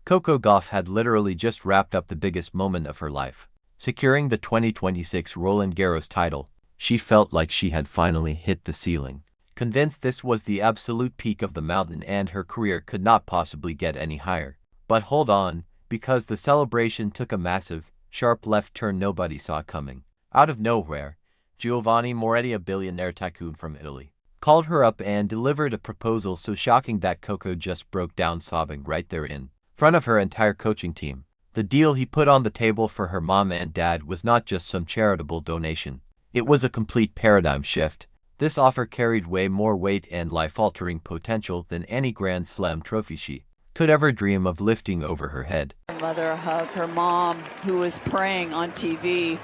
Coco Gauff had literally just wrapped up the biggest moment of her life. Securing the 2026 Roland Garros title, she felt like she had finally hit the ceiling. Convinced this was the absolute peak of the mountain and her career could not possibly get any higher. But hold on, because the celebration took a massive, sharp left turn nobody saw coming. Out of nowhere, Giovanni Moretti, a billionaire tycoon from Italy, called her up and delivered a proposal so shocking that Coco just broke down sobbing right there in front of her entire coaching team. The deal he put on the table for her mom and dad was not just some charitable donation. It was a complete paradigm shift. This offer carried way more weight and life-altering potential than any Grand Slam trophy she could ever dream of lifting over her head. Her mother hugged her mom, who was praying on TV,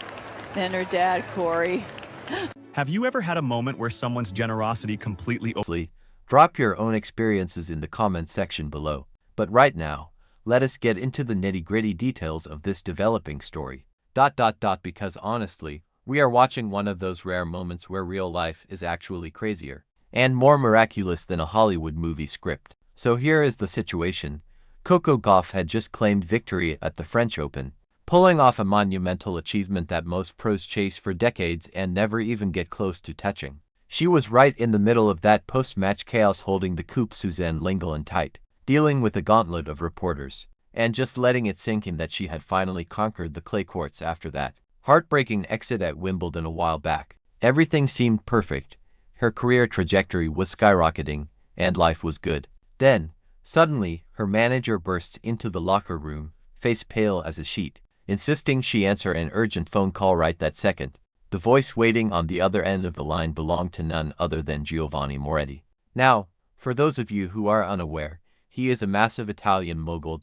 then her dad, Corey. Have you ever had a moment where someone's generosity completely... Drop your own experiences in the comments section below. But right now, let us get into the nitty-gritty details of this developing story. Because honestly, we are watching one of those rare moments where real life is actually crazier and more miraculous than a Hollywood movie script. So here is the situation. Coco Gauff had just claimed victory at the French Open, pulling off a monumental achievement that most pros chase for decades and never even get close to touching. She was right in the middle of that post-match chaos, holding the coupe Suzanne Lenglen tight, dealing with a gauntlet of reporters, and just letting it sink in that she had finally conquered the clay courts after that heartbreaking exit at Wimbledon a while back. Everything seemed perfect. Her career trajectory was skyrocketing, and life was good. Then, suddenly, her manager bursts into the locker room, face pale as a sheet, insisting she answer an urgent phone call right that second. The voice waiting on the other end of the line belonged to none other than Giovanni Moretti. Now, for those of you who are unaware, he is a massive Italian mogul ...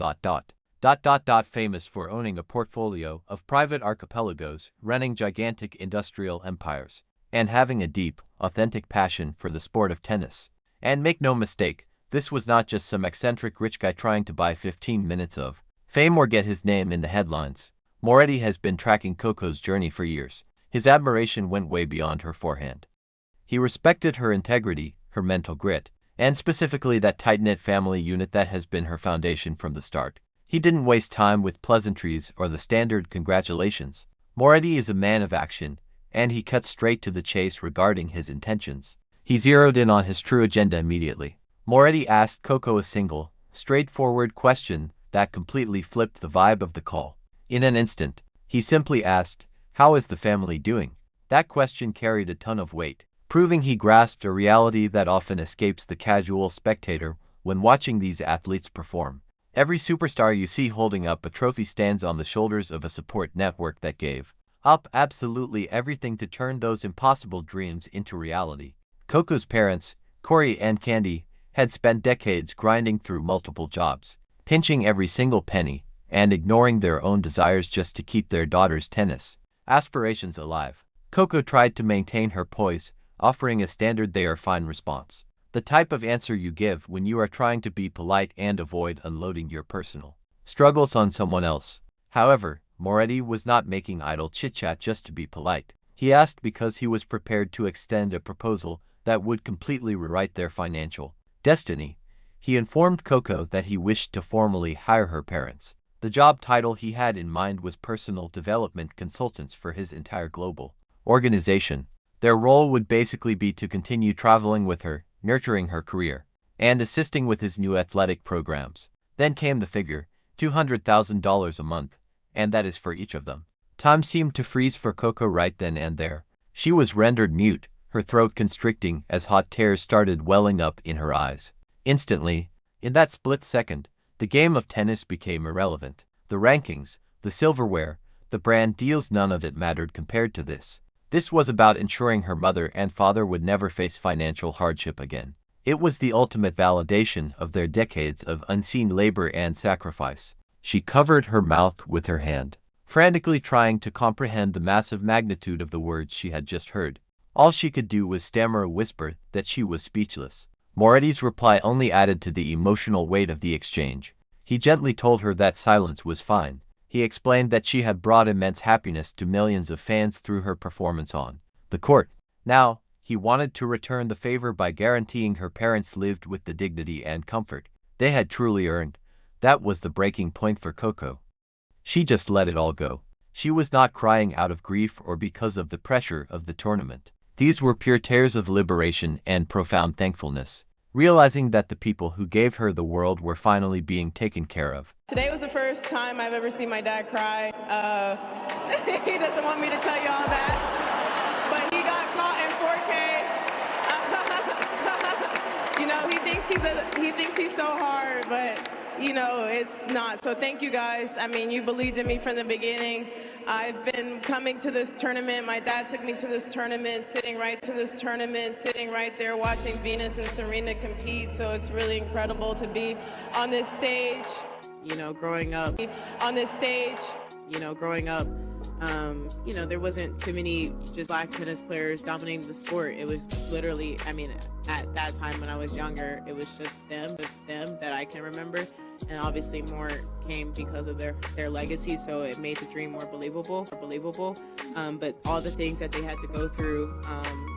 famous for owning a portfolio of private archipelagos, running gigantic industrial empires, and having a deep, authentic passion for the sport of tennis. And make no mistake, this was not just some eccentric rich guy trying to buy 15 minutes of fame or get his name in the headlines. Moretti has been tracking Coco's journey for years. His admiration went way beyond her forehand. He respected her integrity, her mental grit, and specifically that tight-knit family unit that has been her foundation from the start. He didn't waste time with pleasantries or the standard congratulations. Moretti is a man of action, and he cut straight to the chase regarding his intentions. He zeroed in on his true agenda immediately. Moretti asked Coco a single, straightforward question that completely flipped the vibe of the call. In an instant, he simply asked, "How is the family doing?" That question carried a ton of weight, proving he grasped a reality that often escapes the casual spectator when watching these athletes perform. Every superstar you see holding up a trophy stands on the shoulders of a support network that gave up absolutely everything to turn those impossible dreams into reality. Coco's parents, Corey and Candy, had spent decades grinding through multiple jobs, pinching every single penny, and ignoring their own desires just to keep their daughter's tennis aspirations alive. Coco tried to maintain her poise, offering a standard "they are fine" response. The type of answer you give when you are trying to be polite and avoid unloading your personal struggles on someone else. However, Moretti was not making idle chit-chat just to be polite. He asked because he was prepared to extend a proposal that would completely rewrite their financial destiny. He informed Coco that he wished to formally hire her parents. The job title he had in mind was personal development consultants for his entire global organization. Their role would basically be to continue traveling with her, nurturing her career, and assisting with his new athletic programs. Then came the figure, $200,000 a month, and that is for each of them. Time seemed to freeze for Coco right then and there. She was rendered mute, her throat constricting as hot tears started welling up in her eyes. Instantly, in that split second, the game of tennis became irrelevant. The rankings, the silverware, the brand deals, none of it mattered compared to this. This was about ensuring her mother and father would never face financial hardship again. It was the ultimate validation of their decades of unseen labor and sacrifice. She covered her mouth with her hand, frantically trying to comprehend the massive magnitude of the words she had just heard. All she could do was stammer a whisper that she was speechless. Moretti's reply only added to the emotional weight of the exchange. He gently told her that silence was fine. He explained that she had brought immense happiness to millions of fans through her performance on the court. Now, he wanted to return the favor by guaranteeing her parents lived with the dignity and comfort they had truly earned. That was the breaking point for Coco. She just let it all go. She was not crying out of grief or because of the pressure of the tournament. These were pure tears of liberation and profound thankfulness, realizing that the people who gave her the world were finally being taken care of. Today was the first time I've ever seen my dad cry. He doesn't want me to tell you all that, but he got caught in 4K. You know, he thinks he's so hard, but you know, it's not. So thank you guys. I mean, you believed in me from the beginning. I've been coming to this tournament. My dad took me to this tournament, sitting right there watching Venus and Serena compete. So it's really incredible to be on this stage. You know, growing up, there wasn't too many just black tennis players dominating the sport. It was literally, I mean, at that time when I was younger, it was just them that I can remember. And obviously more came because of their legacy, so it made the dream more believable. But all the things that they had to go through,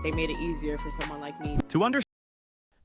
they made it easier for someone like me.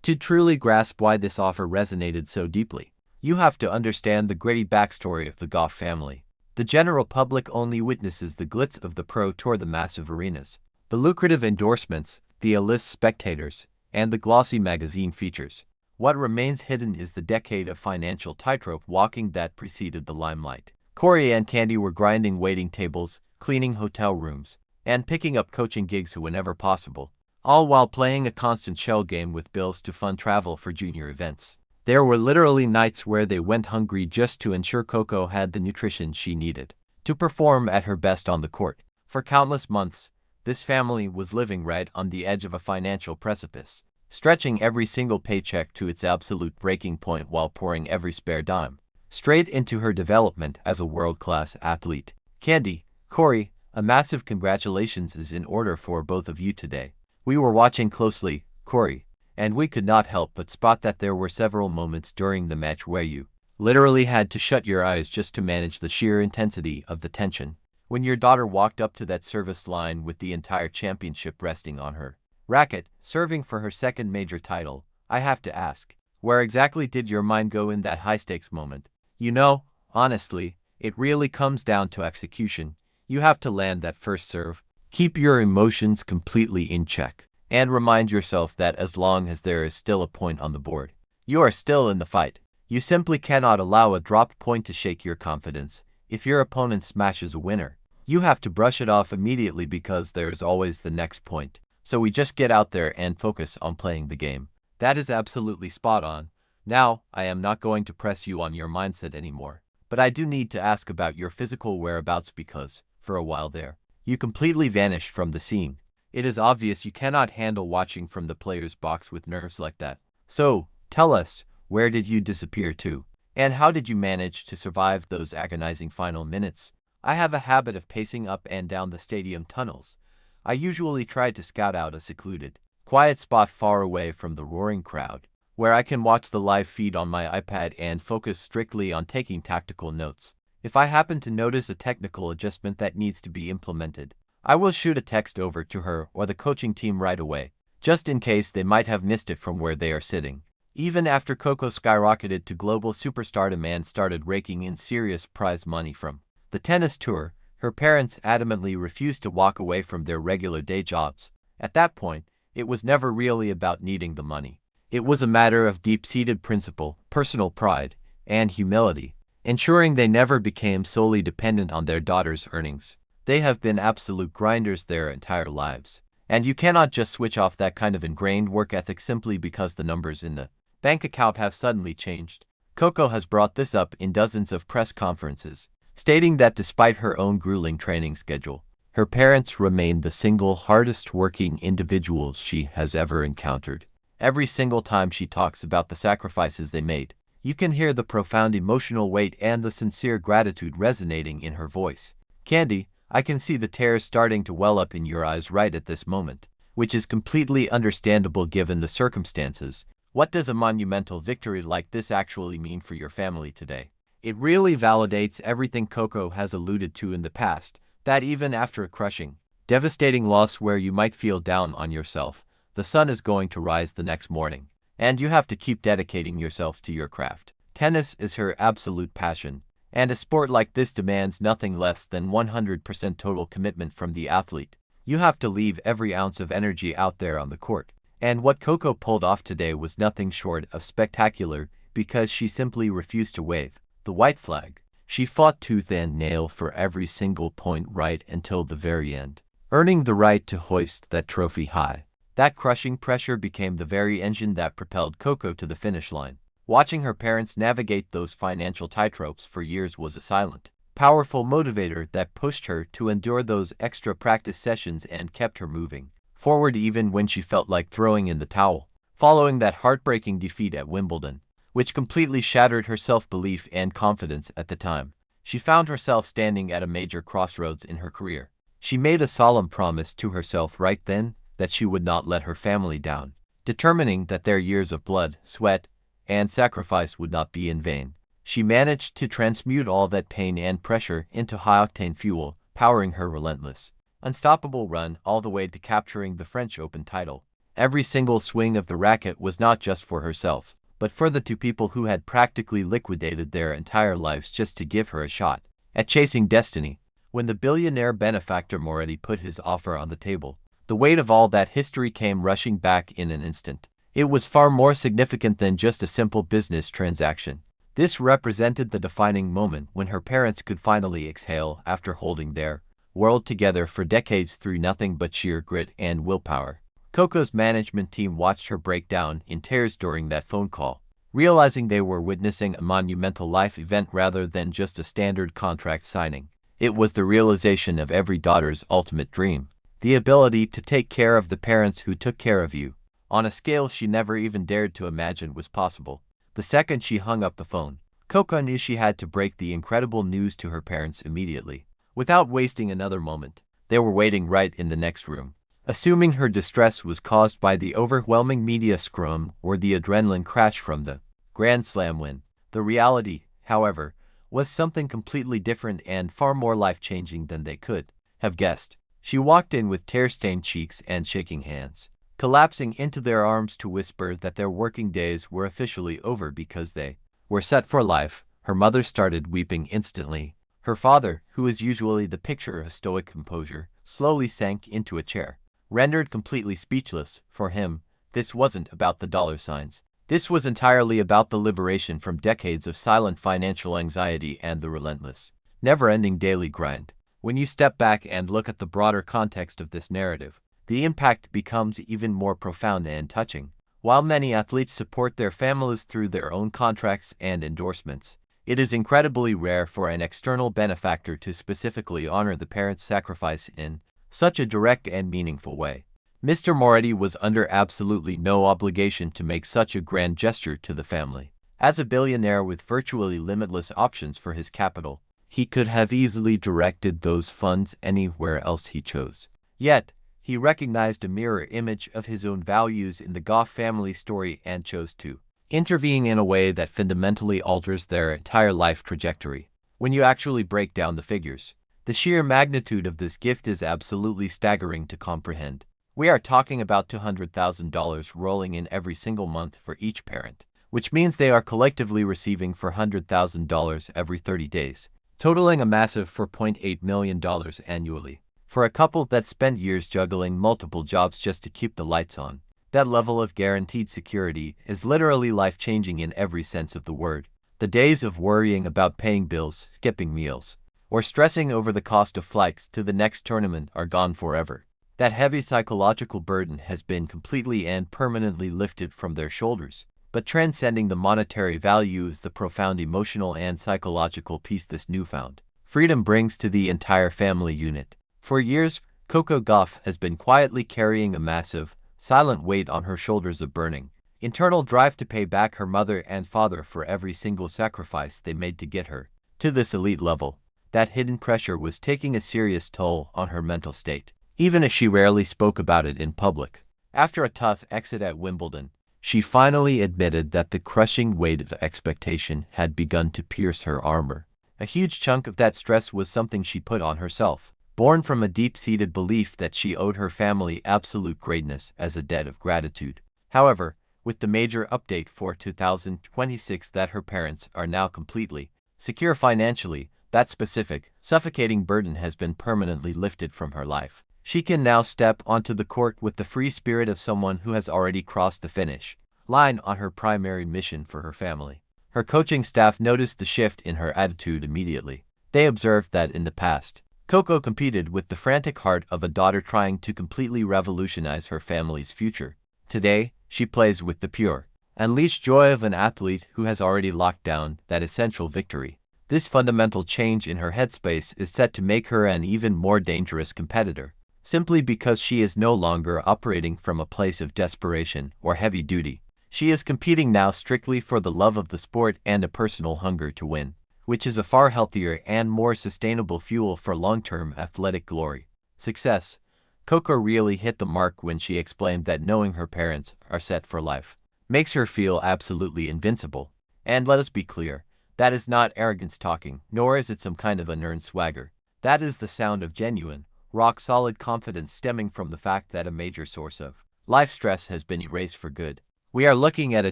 To truly grasp why this offer resonated so deeply, you have to understand the gritty backstory of the Gauff family. The general public only witnesses the glitz of the pro tour, the massive arenas, the lucrative endorsements, the A-list spectators, and the glossy magazine features. What remains hidden is the decade of financial tightrope walking that preceded the limelight. Corey and Candy were grinding waiting tables, cleaning hotel rooms, and picking up coaching gigs whenever possible, all while playing a constant shell game with bills to fund travel for junior events. There were literally nights where they went hungry just to ensure Coco had the nutrition she needed to perform at her best on the court. For countless months, this family was living right on the edge of a financial precipice, stretching every single paycheck to its absolute breaking point while pouring every spare dime straight into her development as a world-class athlete. Candy, Corey, a massive congratulations is in order for both of you today. We were watching closely, Corey, and we could not help but spot that there were several moments during the match where you literally had to shut your eyes just to manage the sheer intensity of the tension. When your daughter walked up to that service line with the entire championship resting on her racket, serving for her second major title, I have to ask, where exactly did your mind go in that high-stakes moment? You know, honestly, it really comes down to execution. You have to land that first serve, keep your emotions completely in check, and remind yourself that as long as there is still a point on the board, you are still in the fight. You simply cannot allow a dropped point to shake your confidence. If your opponent smashes a winner, you have to brush it off immediately because there is always the next point. So we just get out there and focus on playing the game. That is absolutely spot on. Now, I am not going to press you on your mindset anymore, but I do need to ask about your physical whereabouts because, for a while there, you completely vanished from the scene. It is obvious you cannot handle watching from the player's box with nerves like that. So, tell us, where did you disappear to? And how did you manage to survive those agonizing final minutes? I have a habit of pacing up and down the stadium tunnels. I usually try to scout out a secluded, quiet spot far away from the roaring crowd, where I can watch the live feed on my iPad and focus strictly on taking tactical notes. If I happen to notice a technical adjustment that needs to be implemented, I will shoot a text over to her or the coaching team right away, just in case they might have missed it from where they are sitting. Even after Coco skyrocketed to global superstardom and started raking in serious prize money from the tennis tour, her parents adamantly refused to walk away from their regular day jobs. At that point, it was never really about needing the money. It was a matter of deep-seated principle, personal pride, and humility, ensuring they never became solely dependent on their daughter's earnings. They have been absolute grinders their entire lives, and you cannot just switch off that kind of ingrained work ethic simply because the numbers in the bank account have suddenly changed. Coco has brought this up in dozens of press conferences, stating that despite her own grueling training schedule, her parents remain the single hardest working individuals she has ever encountered. Every single time she talks about the sacrifices they made, you can hear the profound emotional weight and the sincere gratitude resonating in her voice. Candy, I can see the tears starting to well up in your eyes right at this moment, which is completely understandable given the circumstances. What does a monumental victory like this actually mean for your family today? It really validates everything Coco has alluded to in the past, that even after a crushing, devastating loss where you might feel down on yourself, the sun is going to rise the next morning, and you have to keep dedicating yourself to your craft. Tennis is her absolute passion, and a sport like this demands nothing less than 100% total commitment from the athlete. You have to leave every ounce of energy out there on the court. And what Coco pulled off today was nothing short of spectacular, because she simply refused to wave the white flag. She fought tooth and nail for every single point right until the very end, earning the right to hoist that trophy high. That crushing pressure became the very engine that propelled Coco to the finish line. Watching her parents navigate those financial tightropes for years was a silent, powerful motivator that pushed her to endure those extra practice sessions and kept her moving forward even when she felt like throwing in the towel. Following that heartbreaking defeat at Wimbledon, which completely shattered her self-belief and confidence at the time, she found herself standing at a major crossroads in her career. She made a solemn promise to herself right then that she would not let her family down, determining that their years of blood, sweat, and sacrifice would not be in vain. She managed to transmute all that pain and pressure into high-octane fuel, powering her relentless, unstoppable run all the way to capturing the French Open title. Every single swing of the racket was not just for herself, but for the two people who had practically liquidated their entire lives just to give her a shot at chasing destiny. When the billionaire benefactor Moretti put his offer on the table, the weight of all that history came rushing back in an instant. It was far more significant than just a simple business transaction. This represented the defining moment when her parents could finally exhale after holding their world together for decades through nothing but sheer grit and willpower. Coco's management team watched her break down in tears during that phone call, realizing they were witnessing a monumental life event rather than just a standard contract signing. It was the realization of every daughter's ultimate dream, the ability to take care of the parents who took care of you, on a scale she never even dared to imagine was possible. The second she hung up the phone, Coco knew she had to break the incredible news to her parents immediately. Without wasting another moment, they were waiting right in the next room. Assuming her distress was caused by the overwhelming media scrum or the adrenaline crash from the Grand Slam win, the reality, however, was something completely different and far more life-changing than they could have guessed. She walked in with tear-stained cheeks and shaking hands, collapsing into their arms to whisper that their working days were officially over because they were set for life. Her mother started weeping instantly. Her father, who is usually the picture of stoic composure, slowly sank into a chair, rendered completely speechless. For him, this wasn't about the dollar signs. This was entirely about the liberation from decades of silent financial anxiety and the relentless, never-ending daily grind. When you step back and look at the broader context of this narrative, the impact becomes even more profound and touching. While many athletes support their families through their own contracts and endorsements, it is incredibly rare for an external benefactor to specifically honor the parents' sacrifice in such a direct and meaningful way. Mr. Moretti was under absolutely no obligation to make such a grand gesture to the family. As a billionaire with virtually limitless options for his capital, he could have easily directed those funds anywhere else he chose. Yet, he recognized a mirror image of his own values in the Gauff family story and chose to intervene in a way that fundamentally alters their entire life trajectory. When you actually break down the figures, the sheer magnitude of this gift is absolutely staggering to comprehend. We are talking about $200,000 rolling in every single month for each parent, which means they are collectively receiving $400,000 every 30 days, totaling a massive $4.8 million annually. For a couple that spent years juggling multiple jobs just to keep the lights on, that level of guaranteed security is literally life-changing in every sense of the word. The days of worrying about paying bills, skipping meals, or stressing over the cost of flights to the next tournament are gone forever. That heavy psychological burden has been completely and permanently lifted from their shoulders. But transcending the monetary value is the profound emotional and psychological peace this newfound freedom brings to the entire family unit. For years, Coco Gauff has been quietly carrying a massive, silent weight on her shoulders of burning internal drive to pay back her mother and father for every single sacrifice they made to get her to this elite level. That hidden pressure was taking a serious toll on her mental state, even if she rarely spoke about it in public. After a tough exit at Wimbledon, she finally admitted that the crushing weight of expectation had begun to pierce her armor. A huge chunk of that stress was something she put on herself, born from a deep-seated belief that she owed her family absolute greatness as a debt of gratitude. However, with the major update for 2026 that her parents are now completely secure financially. That specific, suffocating burden has been permanently lifted from her life. She can now step onto the court with the free spirit of someone who has already crossed the finish line on her primary mission for her family. Her coaching staff noticed the shift in her attitude immediately. They observed that in the past, Coco competed with the frantic heart of a daughter trying to completely revolutionize her family's future. Today, she plays with the pure, unleashed joy of an athlete who has already locked down that essential victory. This fundamental change in her headspace is set to make her an even more dangerous competitor, simply because she is no longer operating from a place of desperation or heavy duty. She is competing now strictly for the love of the sport and a personal hunger to win, which is a far healthier and more sustainable fuel for long-term athletic glory. Success. Coco really hit the mark when she explained that knowing her parents are set for life makes her feel absolutely invincible. And let us be clear, that is not arrogance talking, nor is it some kind of unearned swagger. That is the sound of genuine, rock-solid confidence stemming from the fact that a major source of life stress has been erased for good. We are looking at a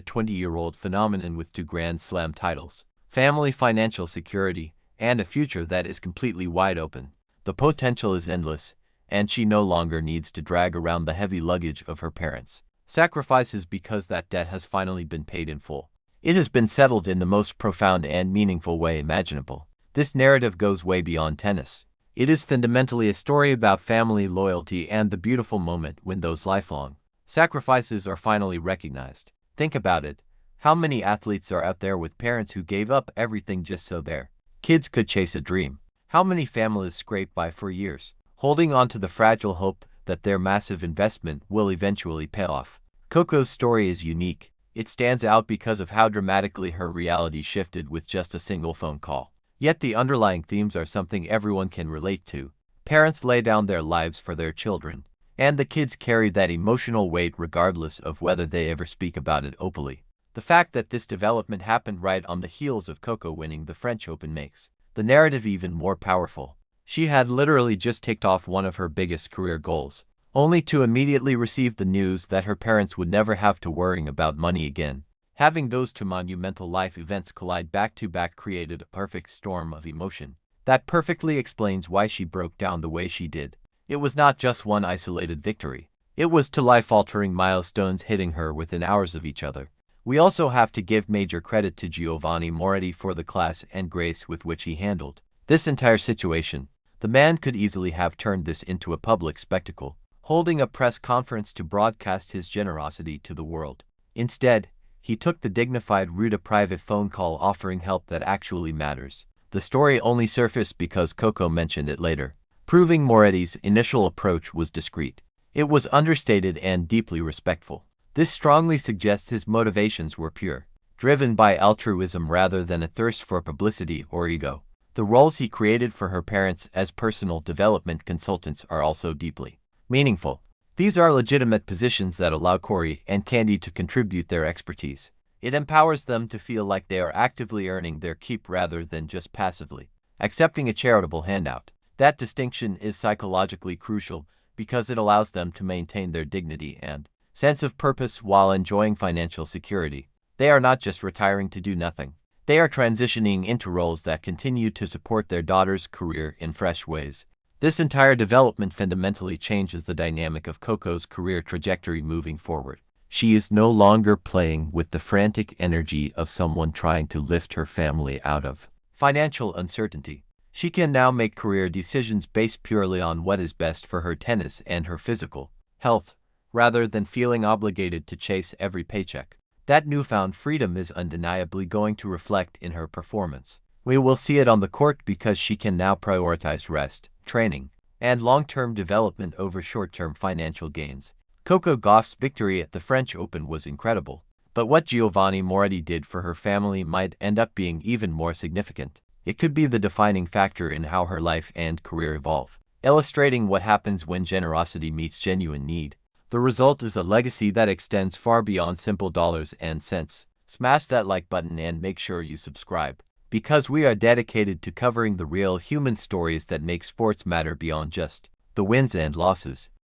20-year-old phenomenon with 2 Grand Slam titles, family financial security, and a future that is completely wide open. The potential is endless, and she no longer needs to drag around the heavy luggage of her parents' sacrifices because that debt has finally been paid in full. It has been settled in the most profound and meaningful way imaginable. This narrative goes way beyond tennis. It is fundamentally a story about family loyalty and the beautiful moment when those lifelong sacrifices are finally recognized. Think about it. How many athletes are out there with parents who gave up everything just so their kids could chase a dream? How many families scrape by for years, holding on to the fragile hope that their massive investment will eventually pay off? Coco's story is unique. It stands out because of how dramatically her reality shifted with just a single phone call. Yet the underlying themes are something everyone can relate to. Parents lay down their lives for their children, and the kids carry that emotional weight regardless of whether they ever speak about it openly. The fact that this development happened right on the heels of Coco winning the French Open makes the narrative even more powerful. She had literally just ticked off one of her biggest career goals, only to immediately receive the news that her parents would never have to worry about money again. Having those 2 monumental life events collide back-to-back created a perfect storm of emotion. That perfectly explains why she broke down the way she did. It was not just one isolated victory. It was 2 life-altering milestones hitting her within hours of each other. We also have to give major credit to Giovanni Moretti for the class and grace with which he handled this entire situation. The man could easily have turned this into a public spectacle, holding a press conference to broadcast his generosity to the world. Instead, he took the dignified route of a private phone call offering help that actually matters. The story only surfaced because Coco mentioned it later, proving Moretti's initial approach was discreet. It was understated and deeply respectful. This strongly suggests his motivations were pure, driven by altruism rather than a thirst for publicity or ego. The roles he created for her parents as personal development consultants are also deeply meaningful. These are legitimate positions that allow Corey and Candy to contribute their expertise. It empowers them to feel like they are actively earning their keep rather than just passively accepting a charitable handout. That distinction is psychologically crucial because it allows them to maintain their dignity and sense of purpose while enjoying financial security. They are not just retiring to do nothing. They are transitioning into roles that continue to support their daughter's career in fresh ways. This entire development fundamentally changes the dynamic of Coco's career trajectory moving forward. She is no longer playing with the frantic energy of someone trying to lift her family out of financial uncertainty. She can now make career decisions based purely on what is best for her tennis and her physical health, rather than feeling obligated to chase every paycheck. That newfound freedom is undeniably going to reflect in her performance. We will see it on the court because she can now prioritize rest, training, and long-term development over short-term financial gains. Coco Gauff's victory at the French Open was incredible, but what Giovanni Moretti did for her family might end up being even more significant. It could be the defining factor in how her life and career evolve, illustrating what happens when generosity meets genuine need. The result is a legacy that extends far beyond simple dollars and cents. Smash that like button and make sure you subscribe, because we are dedicated to covering the real human stories that make sports matter beyond just the wins and losses.